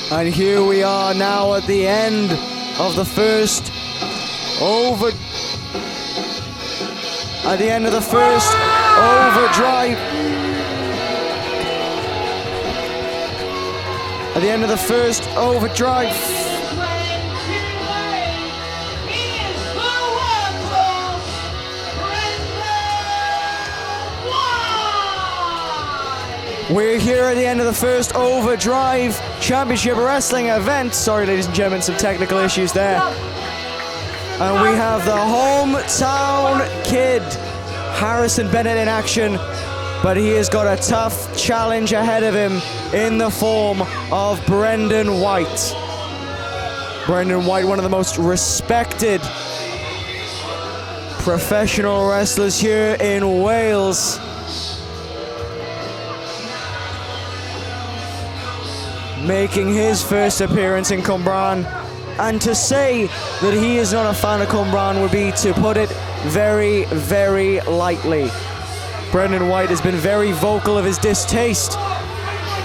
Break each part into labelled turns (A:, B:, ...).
A: And here we are now at the end of the first Overdrive. At the end of the first Overdrive. At the end of the first Overdrive. We're here at the end of the first Overdrive Championship Wrestling event. Sorry, ladies and gentlemen, some technical issues there. And we have the hometown kid, Harrison Bennett, in action. But he has got a tough challenge ahead of him in the form of Brendan White. Brendan White, one of the most respected professional wrestlers here in Wales. Making his first appearance in Cwmbran. And to say that he is not a fan of Cwmbran would be to put it very, very lightly. Brendan White has been very vocal of his distaste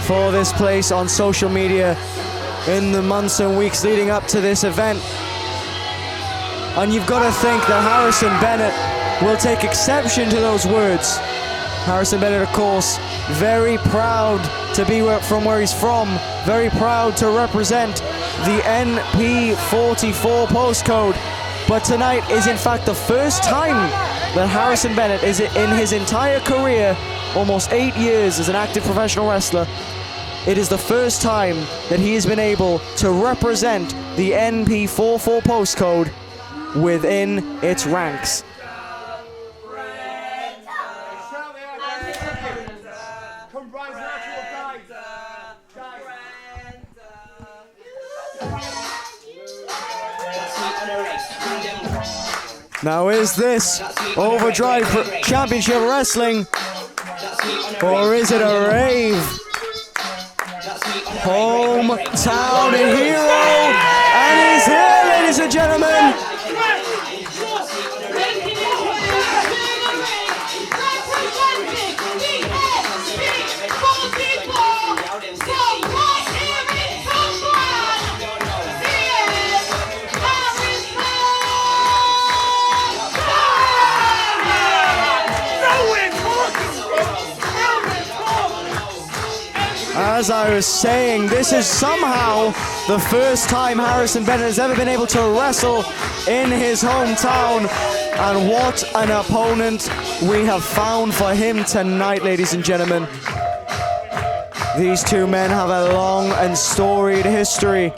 A: for this place on social media in the months and weeks leading up to this event. And you've got to think that Harrison Bennett will take exception to those words. Harrison Bennett, of course, very proud to be from where he's from, very proud to represent the NP44 postcode. But tonight is in fact the first time that Harrison Bennett is in his entire career, almost 8 years as an active professional wrestler, it is the first time that he has been able to represent the NP44 postcode within its ranks. Now is this Overdrive Championship Wrestling, or is it a rave? Hometown hero, and he's here, ladies and gentlemen. As I was saying, this is somehow the first time Harrison Bennett has ever been able to wrestle in his hometown. And what an opponent we have found for him tonight, ladies and gentlemen. These two men have a long and storied history,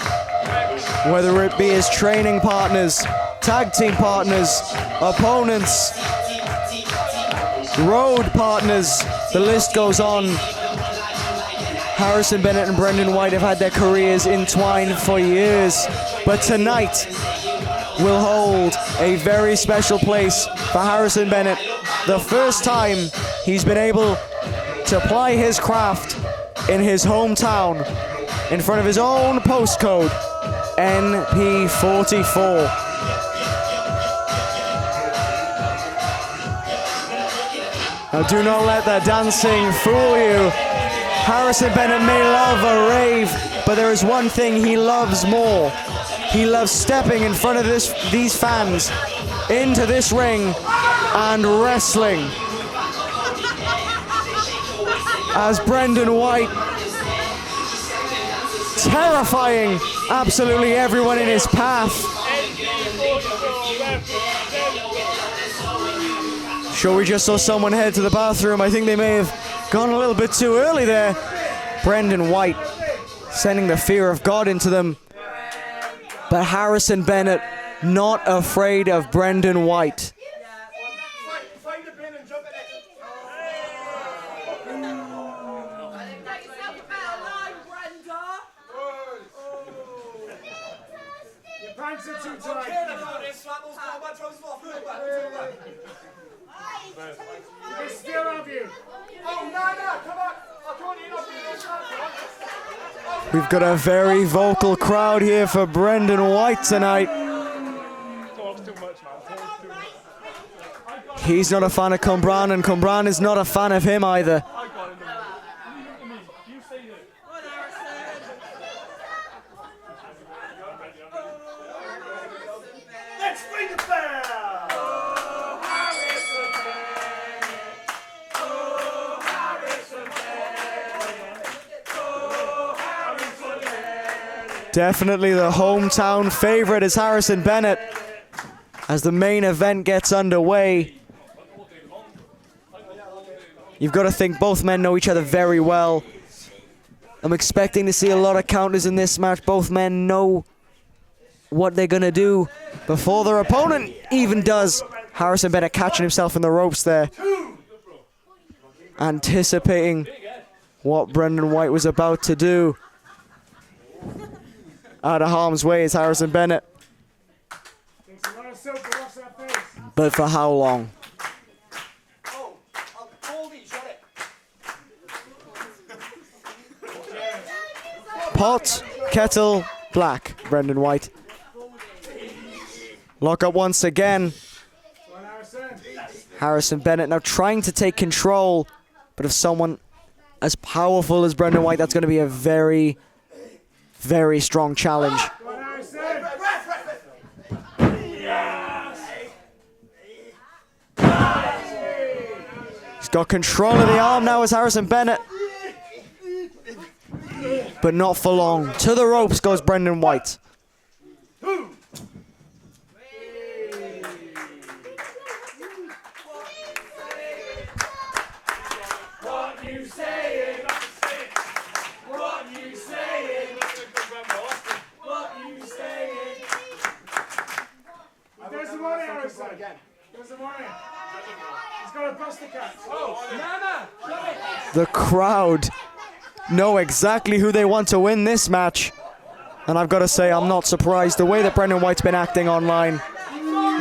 A: whether it be as training partners, tag team partners, opponents, road partners, the list goes on. Harrison Bennett and Brendan White have had their careers entwined for years, but tonight will hold a very special place for Harrison Bennett. The first time he's been able to ply his craft in his hometown in front of his own postcode, NP44. Now do not let the dancing fool you. Harrison Bennett may love a rave, but there is one thing he loves more. He loves stepping in front of these fans into this ring and wrestling. As Brendan White, terrifying absolutely everyone in his path. Sure, we just saw someone head to the bathroom. I think they may have gone a little bit too early there. Brendan White sending the fear of God into them. But Harrison Bennett not afraid of Brendan White. We've got a very vocal crowd here for Brendan White tonight. He's not a fan of Cwmbran, and Cwmbran is not a fan of him either. Definitely the hometown favorite is Harrison Bennett as the main event gets underway. You've got to think both men know each other very well. I'm expecting to see a lot of counters in this match. Both men know what they're going to do before their opponent even does. Harrison Bennett catching himself in the ropes there. Anticipating what Brendan White was about to do. Out of harm's way is Harrison Bennett. But for how long? Pot, kettle, black, Brendan White. Lock up once again. Harrison Bennett now trying to take control, but if someone as powerful as Brendan White, that's going to be a very, very strong challenge. He's got control of the arm now as Harrison Bennett. But not for long. To the ropes goes Brendan White. The crowd know exactly who they want to win this match. And I've got to say, I'm not surprised. The way that Brendan White's been acting online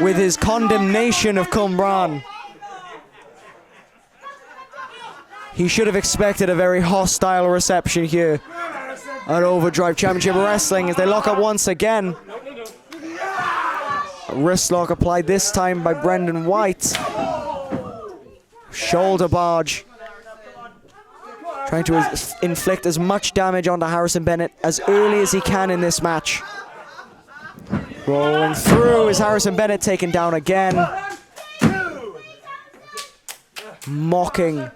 A: with his condemnation of Cumbrawn. He should have expected a very hostile reception here at Overdrive Championship Wrestling as they lock up once again. A wrist lock applied this time by Brendan White. Shoulder barge. Trying to inflict as much damage onto Harrison Bennett as early as he can in this match. Rolling through is Harrison Bennett taken down again. Mocking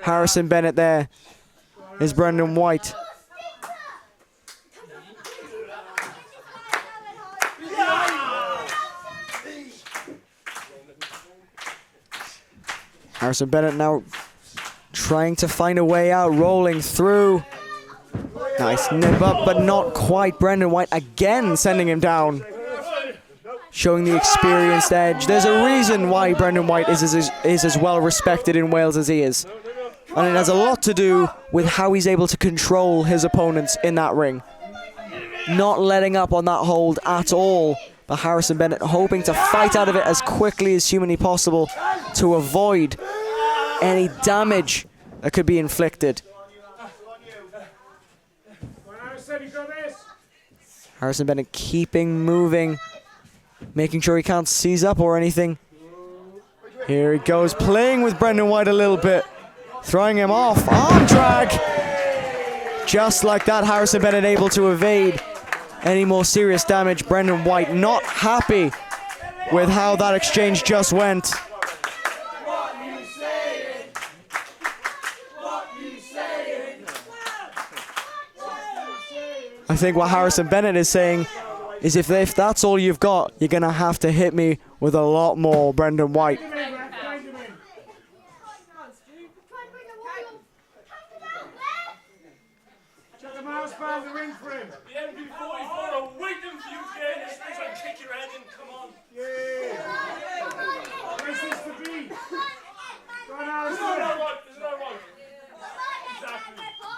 A: Harrison Bennett there is Brendan White. Harrison Bennett now trying to find a way out, rolling through. Nice nip up, but not quite. Brendan White again sending him down. Showing the experienced edge. There's a reason why Brendan White is as well respected in Wales as he is. And it has a lot to do with how he's able to control his opponents in that ring. Not letting up on that hold at all. But Harrison Bennett hoping to fight out of it as quickly as humanly possible to avoid any damage that could be inflicted. Harrison Bennett keeping moving, making sure he can't seize up or anything. Here he goes, playing with Brendan White a little bit, throwing him off. Arm drag! Just like that, Harrison Bennett able to evade any more serious damage. Brendan White not happy with how that exchange just went. I think what Harrison Bennett is saying is if that's all you've got, you're going to have to hit me with a lot more, Brendan White.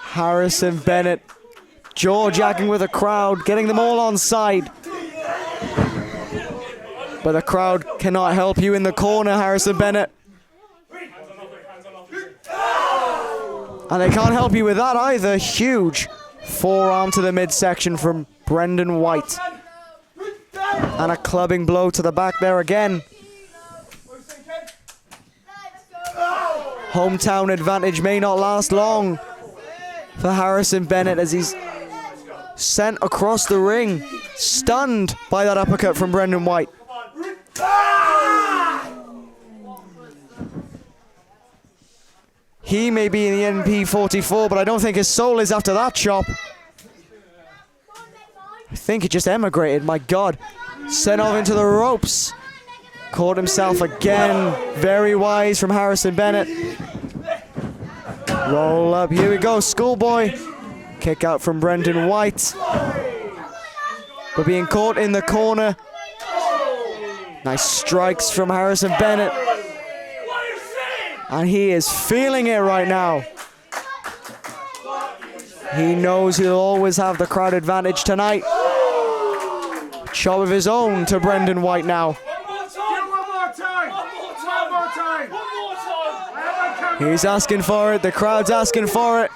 A: Harrison Bennett jaw-jacking with the crowd, getting them all on side. But the crowd cannot help you in the corner, Harrison Bennett. And they can't help you with that either. Huge forearm to the midsection from Brendan White. And a clubbing blow to the back there again. Hometown advantage may not last long for Harrison Bennett as he's sent across the ring, stunned by that uppercut from Brendan White. He may be in the NP44, but I don't think his soul is after that chop. I think he just emigrated, my God. Sent off into the ropes. Caught himself again. Very wise from Harrison Bennett. Roll up, here we go, schoolboy. Kick out from Brendan White. But being caught in the corner. Nice strikes from Harrison Bennett. And he is feeling it right now. He knows he'll always have the crowd advantage tonight. Chop of his own to Brendan White now. He's asking for it, the crowd's asking for it.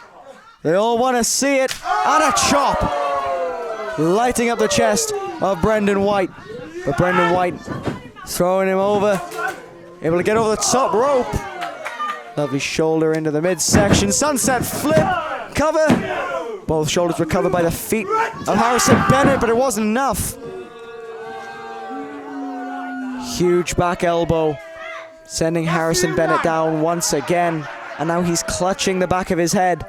A: They all want to see it. And a chop! Lighting up the chest of Brendan White. But Brendan White throwing him over. Able to get over the top rope. Lovely shoulder into the midsection. Sunset flip. Cover. Both shoulders were covered by the feet of Harrison Bennett, but it wasn't enough. Huge back elbow. Sending Harrison Bennett down once again. And now he's clutching the back of his head.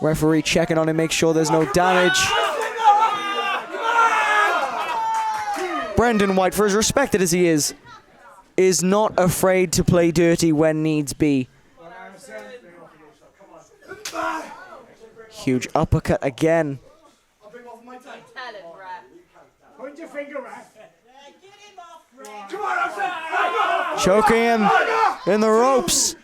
A: Referee checking on him, make sure there's no damage. Brendan White, for as respected as he is not afraid to play dirty when needs be. Huge uppercut again. Choking him in the ropes.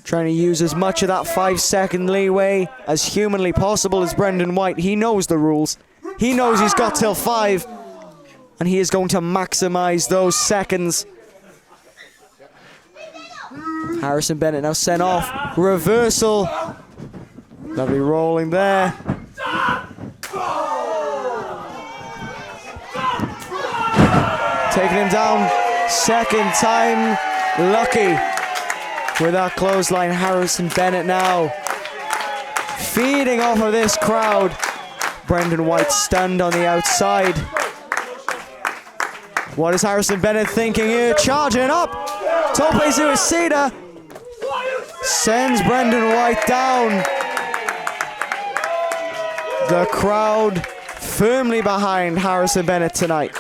A: Trying to use as much of that 5-second leeway as humanly possible as Brendan White. He knows the rules. He knows he's got till 5. And he is going to maximize those seconds. Harrison Bennett now sent off. Reversal. Lovely rolling there. Taking him down. Second time lucky. With that clothesline, Harrison Bennett now feeding off of this crowd. Brendan White stunned on the outside. What is Harrison Bennett thinking here? Charging up. Tope Suicida sends Brendan White down. The crowd firmly behind Harrison Bennett tonight.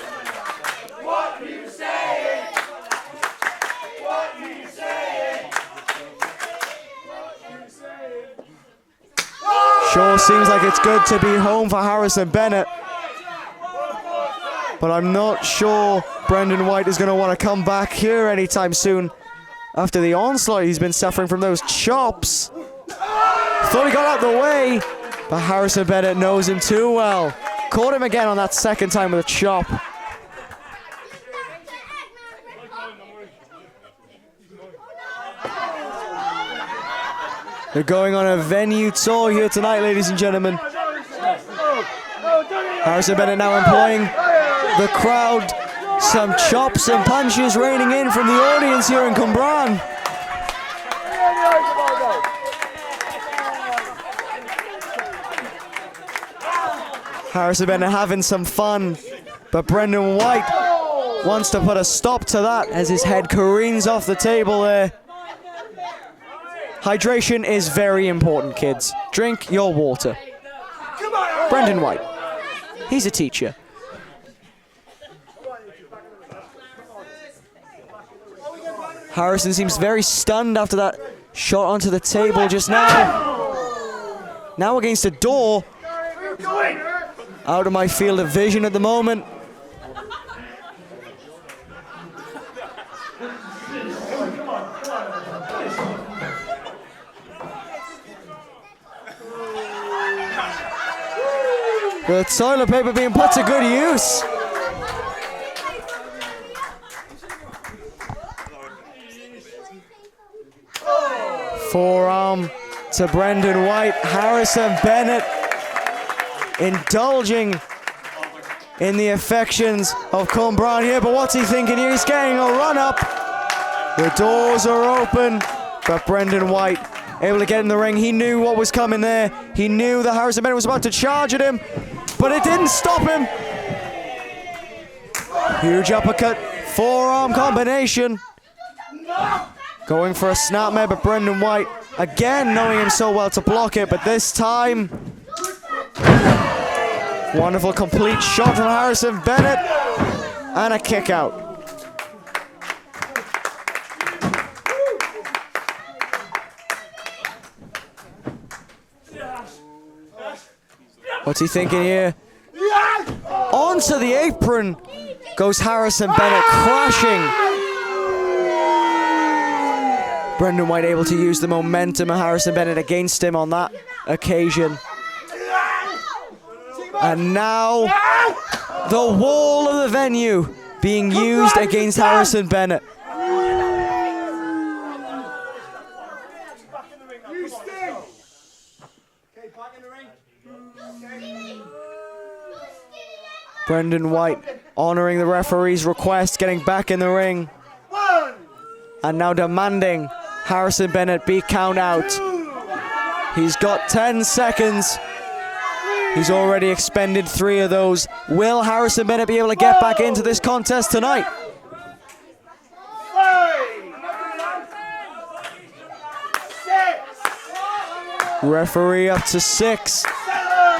A: Sure seems like it's good to be home for Harrison Bennett. But I'm not sure Brendan White is going to want to come back here anytime soon. After the onslaught he's been suffering from those chops. Thought he got out the way. But Harrison Bennett knows him too well. Caught him again on that second time with a chop. They're going on a venue tour here tonight, ladies and gentlemen. Harrison Bennett now employing the crowd. Some chops and punches raining in from the audience here in Cwmbran. Harrison Bennett having some fun, but Brendan White wants to put a stop to that as his head careens off the table there. Hydration is very important, kids. Drink your water. Brendan White. He's a teacher. Harrison seems very stunned after that shot onto the table just now. Now against the door. Out of my field of vision at the moment. The toilet paper being put to good use. Forearm to Brendan White. Harrison Bennett indulging in the affections of Cwmbran here, but what's he thinking here? He's getting a run up. The doors are open, but Brendan White able to get in the ring. He knew what was coming there. He knew that Harrison Bennett was about to charge at him, but it didn't stop him. Huge uppercut, forearm combination. Going for a snapmare, but Brendan White, again knowing him so well to block it, but this time Wonderful complete shot from Harrison Bennett. And a kick out. What's he thinking here? Onto the apron goes Harrison Bennett, crashing. Brendan White able to use the momentum of Harrison Bennett against him on that occasion. And now the wall of the venue being used against Harrison Bennett. Brendan White honoring the referee's request, getting back in the ring. And now demanding Harrison Bennett be count out. He's got 10 seconds. He's already expended 3 of those. Will Harrison Bennett be able to get back into this contest tonight? Referee up to 6.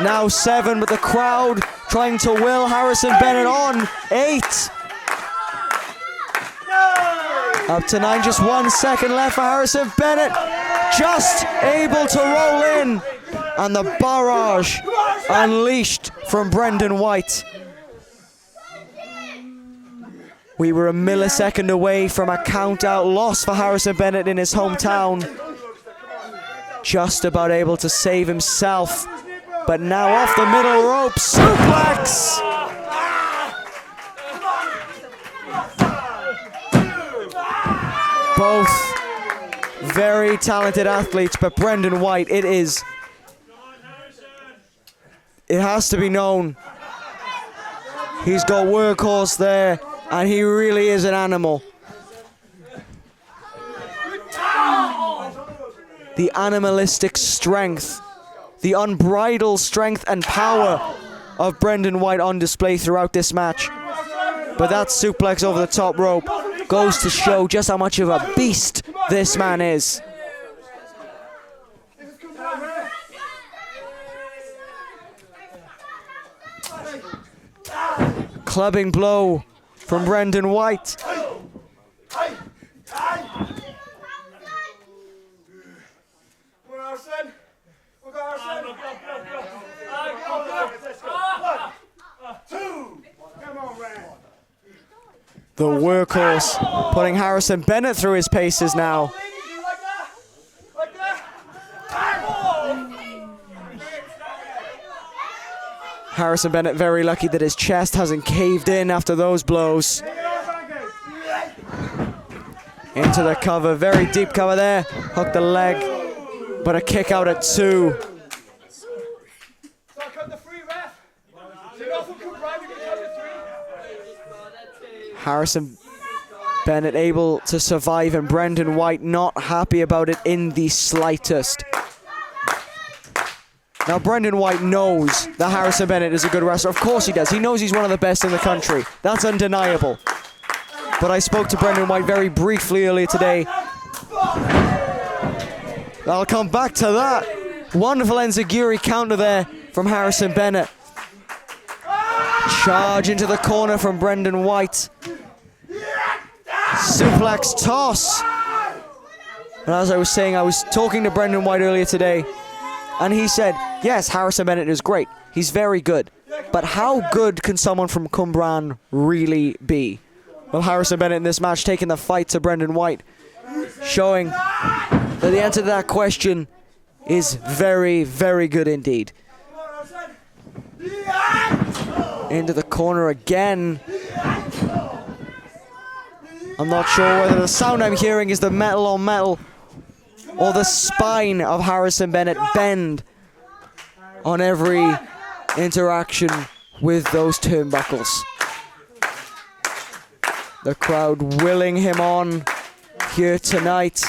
A: Now 7, but the crowd trying to will Harrison Bennett on. 8. Up to 9, just 1 second left for Harrison Bennett. Just able to roll in. And the barrage unleashed from Brendan White. We were a millisecond away from a count-out loss for Harrison Bennett in his hometown. Just about able to save himself. But now off the middle rope, suplex! Both very talented athletes, but Brendan White, it has to be known. He's got workhorse there, and he really is an animal. The animalistic strength, the unbridled strength and power of Brendan White on display throughout this match. But that suplex over the top rope goes to show just how much of a beast this man is. Clubbing blow from Brendan White. The workhorse putting Harrison Bennett through his paces now. Harrison Bennett very lucky that his chest hasn't caved in after those blows. Into the cover, very deep cover there. Hook the leg, but a kick out at 2. Harrison Bennett able to survive, and Brendan White not happy about it in the slightest. Now Brendan White knows that Harrison Bennett is a good wrestler. Of course he does. He knows he's one of the best in the country. That's undeniable. But I spoke to Brendan White very briefly earlier today. I'll come back to that. Wonderful enziguri counter there from Harrison Bennett. Charge into the corner from Brendan White. Suplex toss. And as I was saying, I was talking to Brendan White earlier today, and he said, yes, Harrison Bennett is great. He's very good. But how good can someone from Cumbran really be? Well, Harrison Bennett in this match taking the fight to Brendan White, showing that the answer to that question is very, very good indeed. Into the corner again. I'm not sure whether the sound I'm hearing is the metal on metal or the spine of Harrison Bennett bend on every interaction with those turnbuckles. The crowd willing him on here tonight.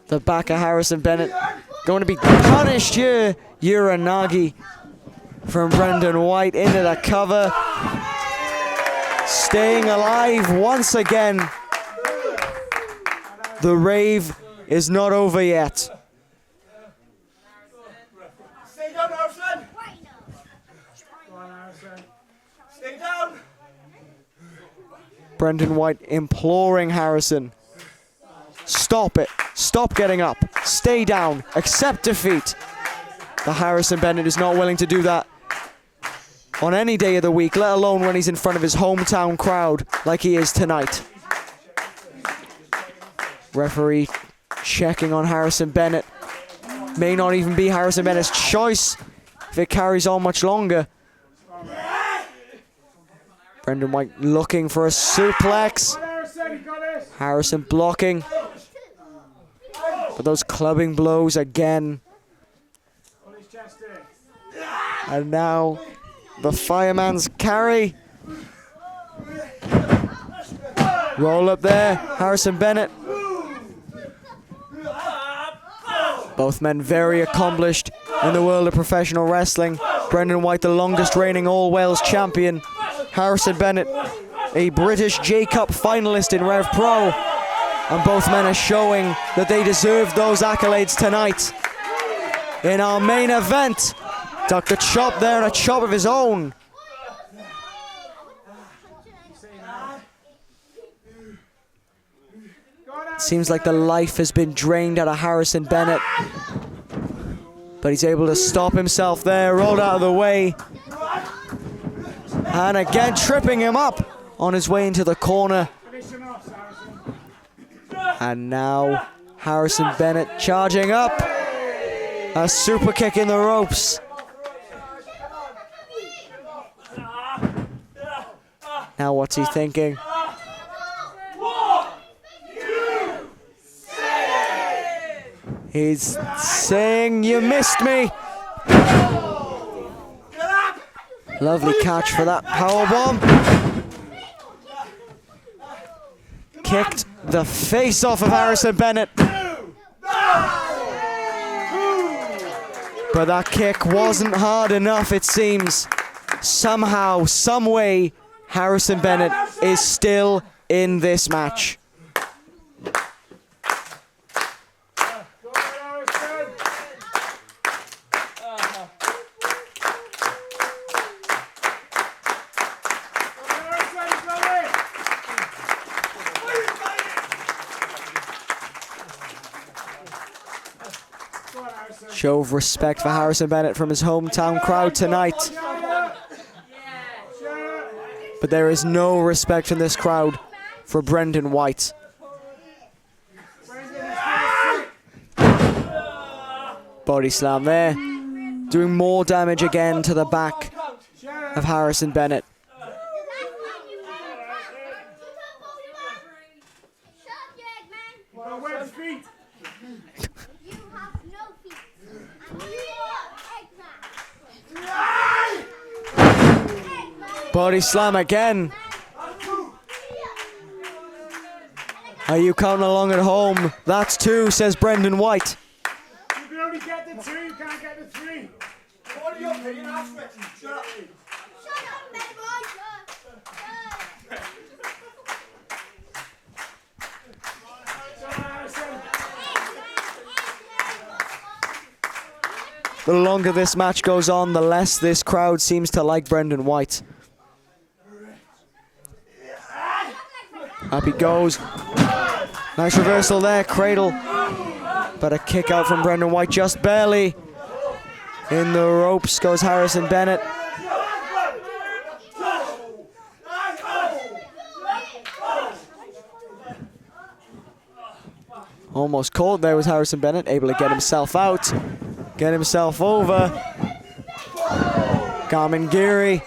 A: The back of Harrison Bennett going to be punished here. Uranagi from Brendan White into the cover. Staying alive once again. The rave is not over yet.
B: Stay down, Harrison. Go on, Harrison. Stay down.
A: Brendan White imploring Harrison. Stop it. Stop getting up. Stay down. Accept defeat. But Harrison Bennett is not willing to do that on any day of the week, let alone when he's in front of his hometown crowd like he is tonight. Referee checking on Harrison Bennett. May not even be Harrison Bennett's choice if it carries on much longer. Brendan White looking for a suplex. Harrison blocking. But those clubbing blows again. And now the fireman's carry. Roll up there, Harrison Bennett. Both men very accomplished in the world of professional wrestling. Brendan White, the longest reigning All Wales champion. Harrison Bennett, a British J-Cup finalist in Rev Pro. And both men are showing that they deserve those accolades tonight. In our main event, Dr. Chop there and a chop of his own. Seems like the life has been drained out of Harrison Bennett. But he's able to stop himself there, rolled out of the way. And again tripping him up on his way into the corner. And now Harrison Bennett charging up. A super kick in the ropes. Now what's he thinking? He's saying, "You missed me." Lovely catch for that powerbomb. Kicked the face off of Harrison Bennett. But that kick wasn't hard enough, it seems. Somehow, some way, Harrison Bennett is still in this match. Show of respect for Harrison Bennett from his hometown crowd tonight. But there is no respect from this crowd for Brendan White. Body slam there. Doing more damage again to the back of Harrison Bennett. Body slam again. Are you counting along at home? That's two, says Brendan White.
B: You can only get the two, you can't get the three. What are you opinion after it? Shut up. Shut up, bad boy.
A: The longer this match goes on, the less this crowd seems to like Brendan White. Up he goes. Nice reversal there, cradle. But a kick out from Brendan White, just barely. In the ropes goes Harrison Bennett. Almost caught there was Harrison Bennett, able to get himself out. Get himself over. Garmin-Giri.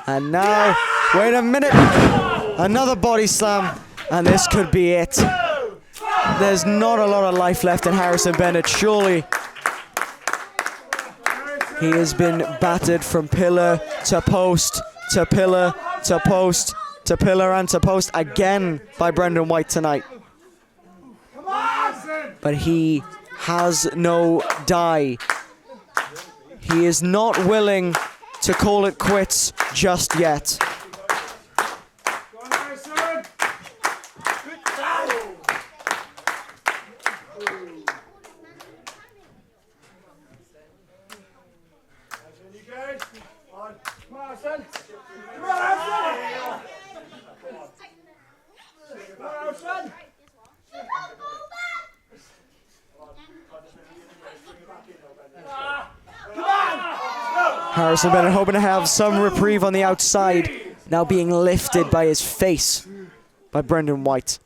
A: And now, wait a minute. Another body slam. And this could be it. There's not a lot of life left in Harrison Bennett, surely. He has been battered from pillar to post, to pillar, to post, to pillar and to post again by Brendan White tonight. But he has no die. He is not willing to call it quits just yet. Harrison Bennett hoping to have some reprieve on the outside, now being lifted by his face by Brendan White.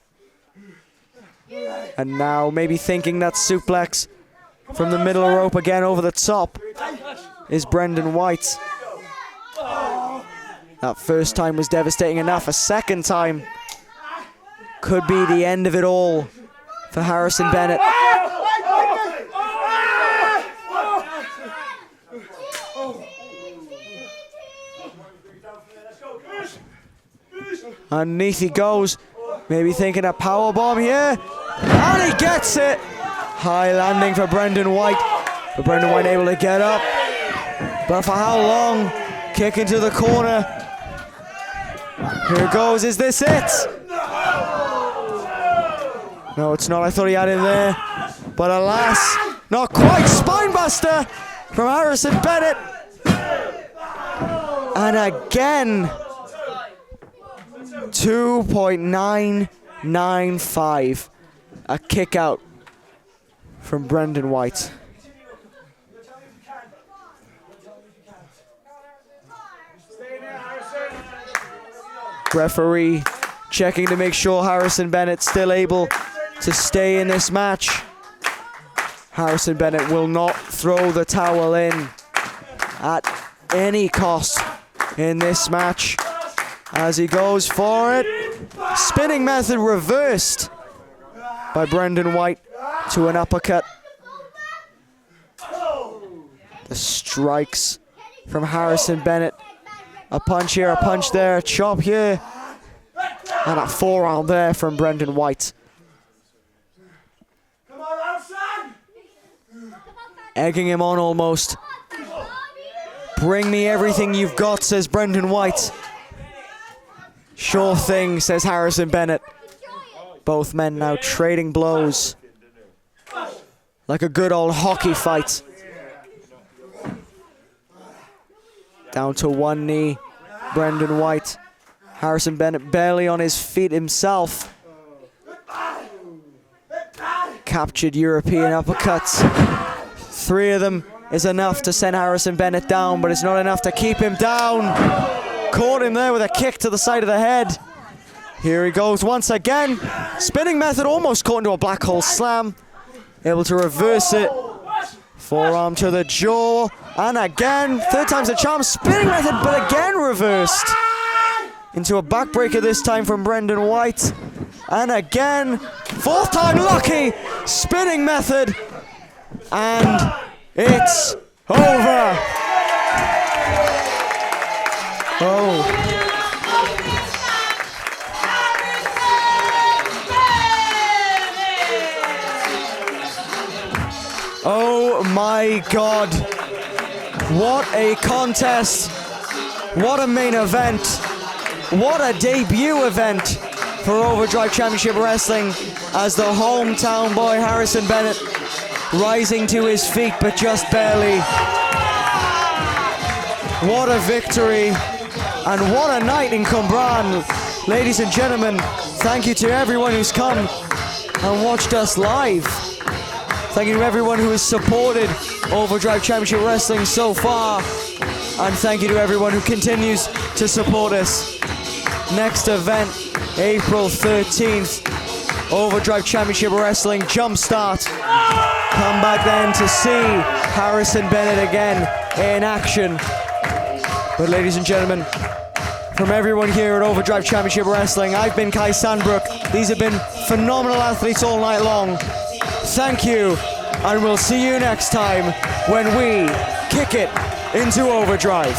A: And now maybe thinking that suplex from the middle rope again over the top is Brendan White. That first time was devastating enough. A second time could be the end of it all for Harrison Bennett. Underneath he goes, maybe thinking a powerbomb here, and he gets it! High landing for Brendan White, but Brendan White able to get up. But for how long? Kick into the corner. Here goes, is this it? No, it's not. I thought he had him there. But alas, not quite. Spinebuster from Harrison Bennett. And again, 2.995. A kick out from Brendan White. Referee checking to make sure Harrison Bennett's still able to stay in this match. Harrison Bennett will not throw the towel in at any cost in this match as he goes for it. Spinning method reversed by Brendan White to an uppercut. The strikes from Harrison Bennett. A punch here, a punch there, a chop here, and a forearm there from Brendan White. Egging him on almost. Bring me everything you've got, says Brendan White. Sure thing, says Harrison Bennett. Both men now trading blows like a good old hockey fight. Down to one knee, Brendan White. Harrison Bennett barely on his feet himself. Captured European uppercuts. 3 of them is enough to send Harrison Bennett down, but it's not enough to keep him down. Caught him there with a kick to the side of the head. Here he goes once again. Spinning method, almost caught into a black hole slam. Able to reverse it. Forearm to the jaw, and again, 3rd time's a charm, spinning method, but again reversed. Into a backbreaker this time from Brendan White. And again, 4th time lucky, spinning method. And it's over. Oh. Oh my God, what a contest, what a main event, what a debut event for Overdrive Championship Wrestling as the hometown boy Harrison Bennett rising to his feet but just barely. What a victory and what a night in Cwmbran. Ladies and gentlemen, thank you to everyone who's come and watched us live. Thank you to everyone who has supported Overdrive Championship Wrestling so far. And thank you to everyone who continues to support us. Next event, April 13th, Overdrive Championship Wrestling Jumpstart. Come back then to see Harrison Bennett again in action. But ladies and gentlemen, from everyone here at Overdrive Championship Wrestling, I've been Kai Sandbrook. These have been phenomenal athletes all night long. Thank you, and we'll see you next time when we kick it into Overdrive.